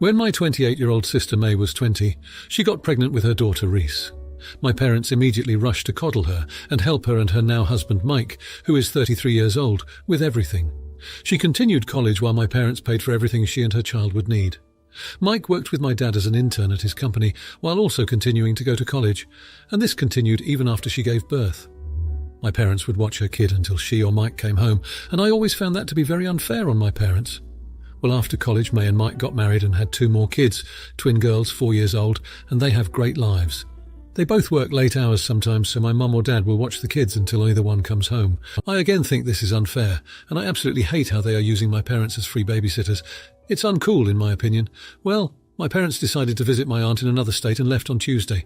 When my 28-year-old sister May was 20, she got pregnant with her daughter Reese. My parents immediately rushed to coddle her and help her and her now husband Mike, who is 33 years old, with everything. She continued college while my parents paid for everything she and her child would need. Mike worked with my dad as an intern at his company while also continuing to go to college, and this continued even after she gave birth. My parents would watch her kid until she or Mike came home, and I always found that to be very unfair on my parents. Well, after college, May and Mike got married and had 2 more kids, twin girls, 4 years old, and they have great lives. They both work late hours sometimes, so my mum or dad will watch the kids until either one comes home. I again think this is unfair, and I absolutely hate how they are using my parents as free babysitters. It's uncool, in my opinion. Well, my parents decided to visit my aunt in another state and left on Tuesday.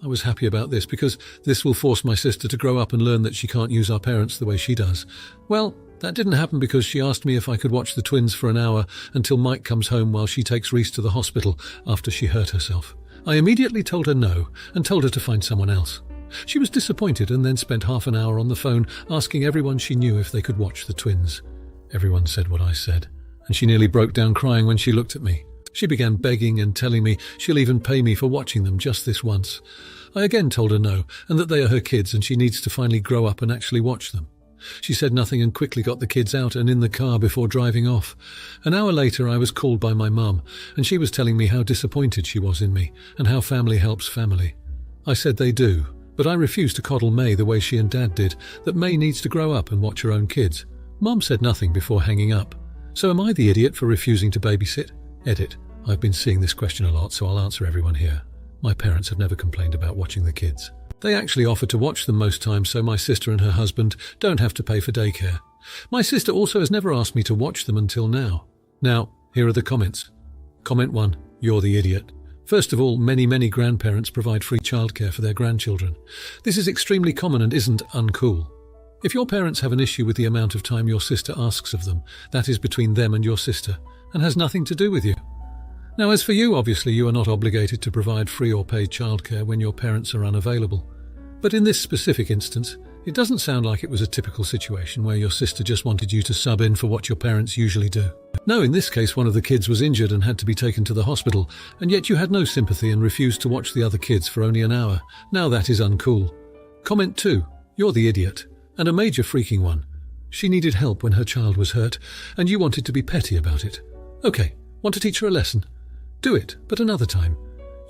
I was happy about this because this will force my sister to grow up and learn that she can't use our parents the way she does. Well, that didn't happen because she asked me if I could watch the twins for an hour until Mike comes home while she takes Reese to the hospital after she hurt herself. I immediately told her no and told her to find someone else. She was disappointed and then spent half an hour on the phone asking everyone she knew if they could watch the twins. Everyone said what I said, and she nearly broke down crying when she looked at me. She began begging and telling me she'll even pay me for watching them just this once. I again told her no, and that they are her kids and she needs to finally grow up and actually watch them. She said nothing and quickly got the kids out and in the car before driving off. An hour later I was called by my mum, and she was telling me how disappointed she was in me and how family helps family. I said they do, but I refused to coddle May the way she and Dad did, that May needs to grow up and watch her own kids. Mum said nothing before hanging up. So am I the idiot for refusing to babysit? Edit. I've been seeing this question a lot, so I'll answer everyone here. My parents have never complained about watching the kids. They actually offer to watch them most times so my sister and her husband don't have to pay for daycare. My sister also has never asked me to watch them until now. Now, here are the comments. Comment 1. You're the idiot. First of all, many grandparents provide free childcare for their grandchildren. This is extremely common and isn't uncool. If your parents have an issue with the amount of time your sister asks of them, that is between them and your sister, and has nothing to do with you. Now, as for you, obviously you are not obligated to provide free or paid childcare when your parents are unavailable. But in this specific instance, it doesn't sound like it was a typical situation where your sister just wanted you to sub in for what your parents usually do. No, in this case one of the kids was injured and had to be taken to the hospital, and yet you had no sympathy and refused to watch the other kids for only an hour. Now that is uncool. Comment 2. You're the idiot. And a major freaking one. She needed help when her child was hurt, and you wanted to be petty about it. Okay, want to teach her a lesson? Do it, but another time.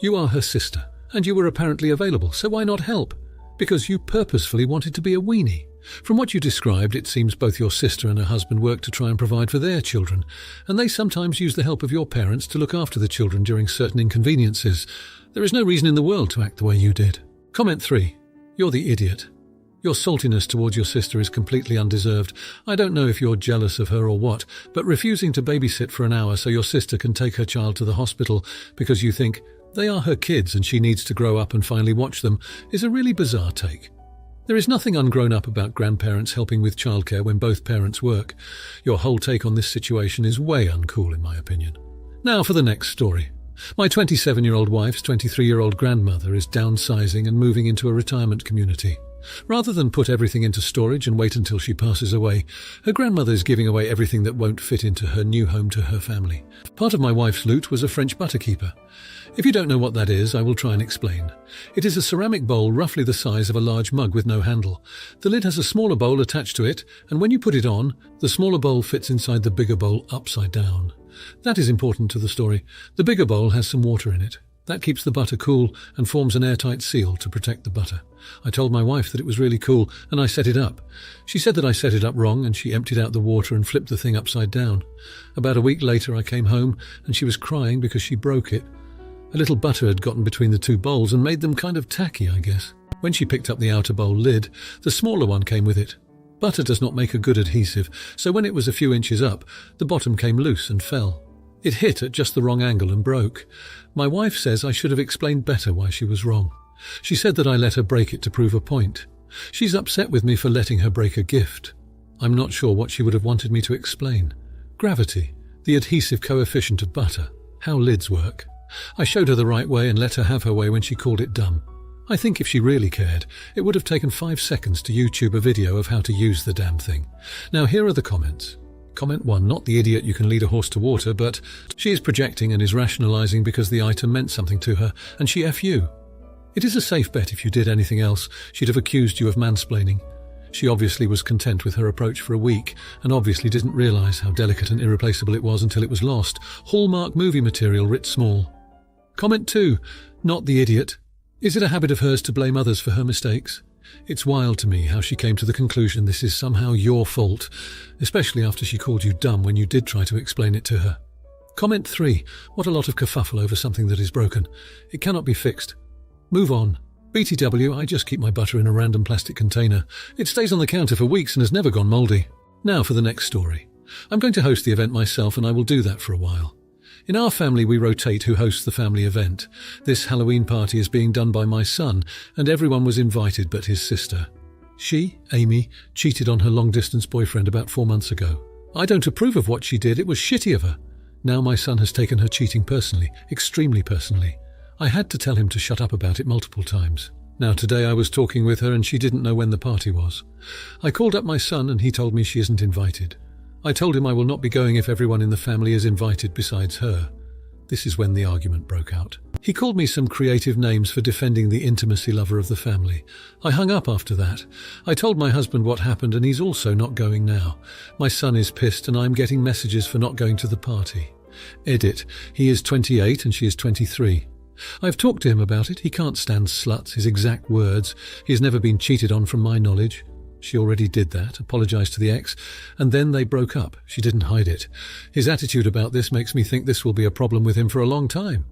You are her sister, and you were apparently available, so why not help? Because you purposefully wanted to be a weenie. From what you described, it seems both your sister and her husband work to try and provide for their children, and they sometimes use the help of your parents to look after the children during certain inconveniences. There is no reason in the world to act the way you did. Comment 3. You're the idiot. Your saltiness towards your sister is completely undeserved. I don't know if you're jealous of her or what, but refusing to babysit for an hour so your sister can take her child to the hospital because you think they are her kids and she needs to grow up and finally watch them is a really bizarre take. There is nothing ungrown up about grandparents helping with childcare when both parents work. Your whole take on this situation is way uncool in my opinion. Now for the next story. My 27-year-old wife's 23-year-old grandmother is downsizing and moving into a retirement community. Rather than put everything into storage and wait until she passes away, her grandmother is giving away everything that won't fit into her new home to her family. Part of my wife's loot was a French butter keeper. If you don't know what that is, I will try and explain. It is a ceramic bowl roughly the size of a large mug with no handle. The lid has a smaller bowl attached to it, and when you put it on, the smaller bowl fits inside the bigger bowl upside down. That is important to the story. The bigger bowl has some water in it. That keeps the butter cool and forms an airtight seal to protect the butter. I told my wife that it was really cool, and I set it up. She said that I set it up wrong, and she emptied out the water and flipped the thing upside down. About a week later I came home, and she was crying because she broke it. A little butter had gotten between the two bowls and made them kind of tacky, I guess. When she picked up the outer bowl lid, the smaller one came with it. Butter does not make a good adhesive, so when it was a few inches up, the bottom came loose and fell. It hit at just the wrong angle and broke. My wife says I should have explained better why she was wrong. She said that I let her break it to prove a point. She's upset with me for letting her break a gift. I'm not sure what she would have wanted me to explain. Gravity, the adhesive coefficient of butter, how lids work. I showed her the right way and let her have her way when she called it dumb. I think if she really cared, it would have taken 5 seconds to YouTube a video of how to use the damn thing. Now here are the comments. Comment 1. Not the idiot you can lead a horse to water, but she is projecting and is rationalising because the item meant something to her, and she F you. It is a safe bet if you did anything else, she'd have accused you of mansplaining. She obviously was content with her approach for a week, and obviously didn't realise how delicate and irreplaceable it was until it was lost. Hallmark movie material writ small. Comment 2. Not the idiot. Is it a habit of hers to blame others for her mistakes? It's wild to me how she came to the conclusion this is somehow your fault, especially after she called you dumb when you did try to explain it to her. Comment 3. What a lot of kerfuffle over something that is broken. It cannot be fixed. Move on. BTW, I just keep my butter in a random plastic container. It stays on the counter for weeks and has never gone mouldy. Now for the next story. I'm going to host the event myself, and I will do that for a while. In our family, we rotate who hosts the family event. This Halloween party is being done by my son, and everyone was invited but his sister. She, Amy, cheated on her long-distance boyfriend about 4 months ago. I don't approve of what she did. It was shitty of her. Now my son has taken her cheating personally, extremely personally. I had to tell him to shut up about it multiple times. Now today I was talking with her and she didn't know when the party was. I called up my son and he told me she isn't invited. I told him I will not be going if everyone in the family is invited besides her. This is when the argument broke out. He called me some creative names for defending the intimacy lover of the family. I hung up after that. I told my husband what happened and he's also not going now. My son is pissed and I'm getting messages for not going to the party. Edit. He is 28 and she is 23. I've talked to him about it. He can't stand sluts, his exact words. He's never been cheated on from my knowledge. She already did that, apologised to the ex, and then they broke up. She didn't hide it. His attitude about this makes me think this will be a problem with him for a long time.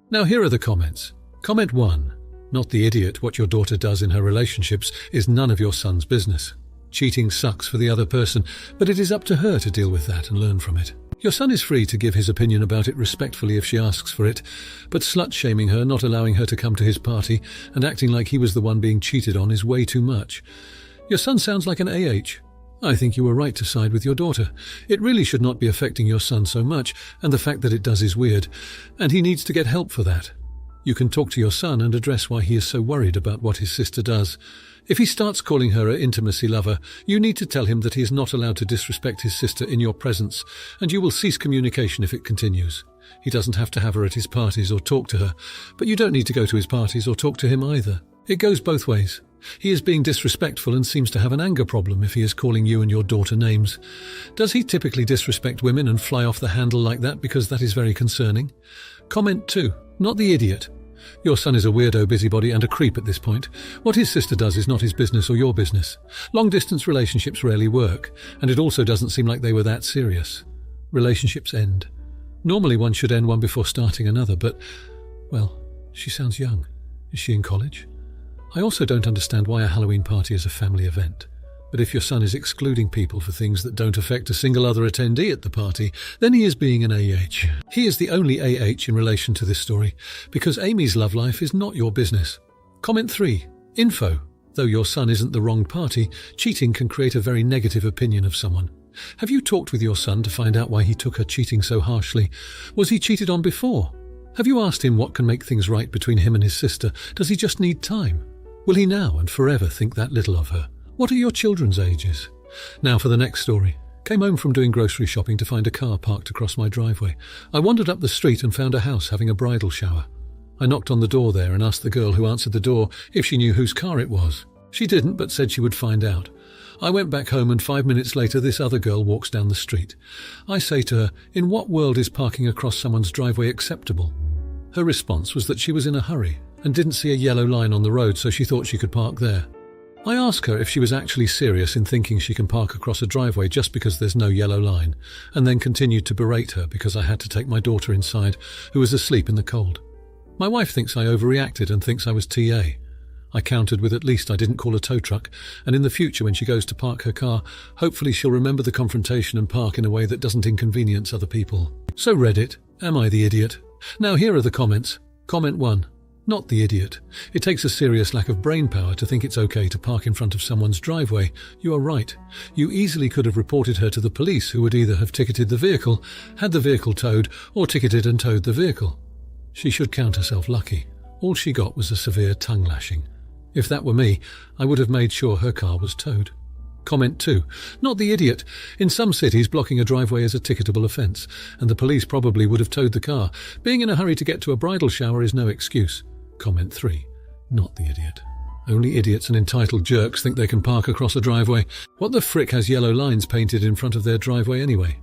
Now here are the comments. Comment 1. Not the idiot. What your daughter does in her relationships is none of your son's business. Cheating sucks for the other person, but it is up to her to deal with that and learn from it. Your son is free to give his opinion about it respectfully if she asks for it, but slut-shaming her, not allowing her to come to his party, and acting like he was the one being cheated on is way too much. Your son sounds like an AH. I think you were right to side with your daughter. It really should not be affecting your son so much, and the fact that it does is weird, and he needs to get help for that. You can talk to your son and address why he is so worried about what his sister does. If he starts calling her an intimacy lover, you need to tell him that he is not allowed to disrespect his sister in your presence, and you will cease communication if it continues. He doesn't have to have her at his parties or talk to her, but you don't need to go to his parties or talk to him either. It goes both ways. He is being disrespectful and seems to have an anger problem if he is calling you and your daughter names. Does he typically disrespect women and fly off the handle like that because that is very concerning? Comment 2. Not the idiot. Your son is a weirdo busybody and a creep at this point. What his sister does is not his business or your business. Long-distance relationships rarely work, and it also doesn't seem like they were that serious. Relationships end. Normally one should end one before starting another, but, well, she sounds young. Is she in college? I also don't understand why a Halloween party is a family event. But if your son is excluding people for things that don't affect a single other attendee at the party, then he is being an AH. He is the only AH in relation to this story, because Amy's love life is not your business. Comment 3. Info. Though your son isn't the wrong party, cheating can create a very negative opinion of someone. Have you talked with your son to find out why he took her cheating so harshly? Was he cheated on before? Have you asked him what can make things right between him and his sister? Does he just need time? Will he now and forever think that little of her? What are your children's ages? Now for the next story. Came home from doing grocery shopping to find a car parked across my driveway. I wandered up the street and found a house having a bridal shower. I knocked on the door there and asked the girl who answered the door if she knew whose car it was. She didn't, but said she would find out. I went back home and 5 minutes later this other girl walks down the street. I say to her, in what world is parking across someone's driveway acceptable? Her response was that she was in a hurry and didn't see a yellow line on the road, so she thought she could park there. I asked her if she was actually serious in thinking she can park across a driveway just because there's no yellow line, and then continued to berate her because I had to take my daughter inside, who was asleep in the cold. My wife thinks I overreacted and thinks I was TA. I countered with at least I didn't call a tow truck, and in the future when she goes to park her car, hopefully she'll remember the confrontation and park in a way that doesn't inconvenience other people. So Reddit, am I the idiot? Now here are the comments. Comment 1. Not the idiot. It takes a serious lack of brain power to think it's okay to park in front of someone's driveway. You are right. You easily could have reported her to the police, who would either have ticketed the vehicle, had the vehicle towed, or ticketed and towed the vehicle. She should count herself lucky. All she got was a severe tongue lashing. If that were me, I would have made sure her car was towed. Comment 2. Not the idiot. In some cities, blocking a driveway is a ticketable offence, and the police probably would have towed the car. Being in a hurry to get to a bridal shower is no excuse. Comment 3. Not the idiot. Only idiots and entitled jerks think they can park across a driveway. What the frick has yellow lines painted in front of their driveway anyway?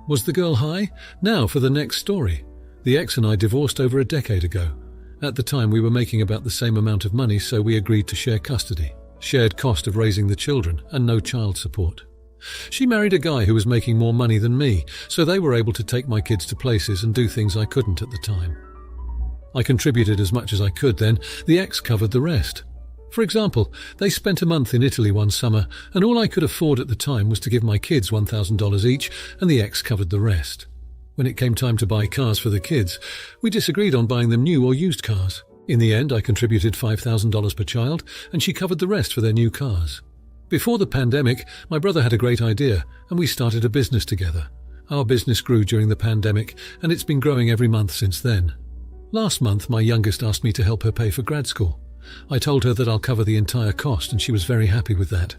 Was the girl high? Now for the next story. The ex and I divorced over a decade ago. At the time, we were making about the same amount of money, so we agreed to share custody, shared cost of raising the children, and no child support. She married a guy who was making more money than me, so they were able to take my kids to places and do things I couldn't at the time. I contributed as much as I could then. The ex covered the rest. For example, they spent a month in Italy one summer, and all I could afford at the time was to give my kids $1,000 each, and the ex covered the rest. When it came time to buy cars for the kids, we disagreed on buying them new or used cars. In the end, I contributed $5,000 per child, and she covered the rest for their new cars. Before the pandemic, my brother had a great idea, and we started a business together. Our business grew during the pandemic, and it's been growing every month since then. Last month, my youngest asked me to help her pay for grad school. I told her that I'll cover the entire cost, and she was very happy with that.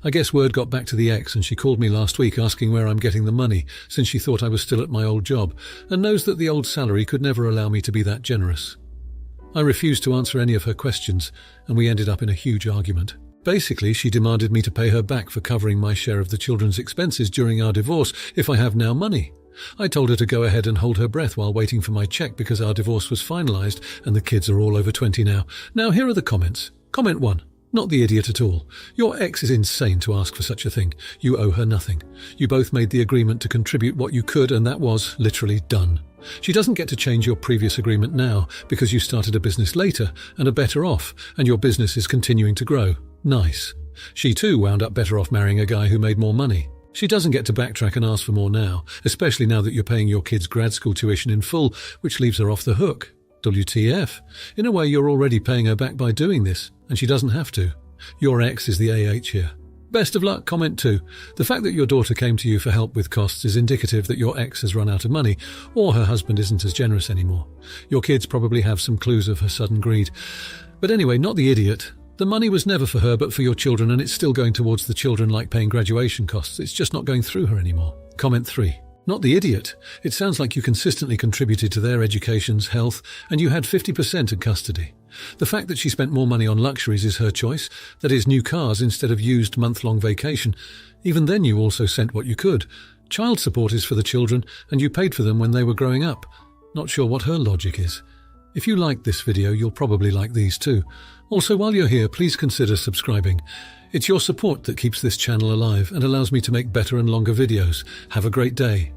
I guess word got back to the ex, and she called me last week asking where I'm getting the money, since she thought I was still at my old job, and knows that the old salary could never allow me to be that generous. I refused to answer any of her questions, and we ended up in a huge argument. Basically, she demanded me to pay her back for covering my share of the children's expenses during our divorce if I have now money. I told her to go ahead and hold her breath while waiting for my check because our divorce was finalised and the kids are all over 20 now. Now here are the comments. Comment 1. Not the idiot at all. Your ex is insane to ask for such a thing. You owe her nothing. You both made the agreement to contribute what you could, and that was literally done. She doesn't get to change your previous agreement now because you started a business later and are better off, and your business is continuing to grow. Nice. She too wound up better off marrying a guy who made more money. She doesn't get to backtrack and ask for more now, especially now that you're paying your kids' grad school tuition in full, which leaves her off the hook. WTF. In a way, you're already paying her back by doing this, and she doesn't have to. Your ex is the AH here. Best of luck. Comment 2. The fact that your daughter came to you for help with costs is indicative that your ex has run out of money, or her husband isn't as generous anymore. Your kids probably have some clues of her sudden greed. But anyway, not the idiot. The money was never for her but for your children, and it's still going towards the children like paying graduation costs. It's just not going through her anymore. Comment 3. Not the idiot. It sounds like you consistently contributed to their educations, health, and you had 50% in custody. The fact that she spent more money on luxuries is her choice, that is, new cars instead of used month-long vacation. Even then you also sent what you could. Child support is for the children, and you paid for them when they were growing up. Not sure what her logic is. If you liked this video, you'll probably like these too. Also, while you're here, please consider subscribing. It's your support that keeps this channel alive and allows me to make better and longer videos. Have a great day.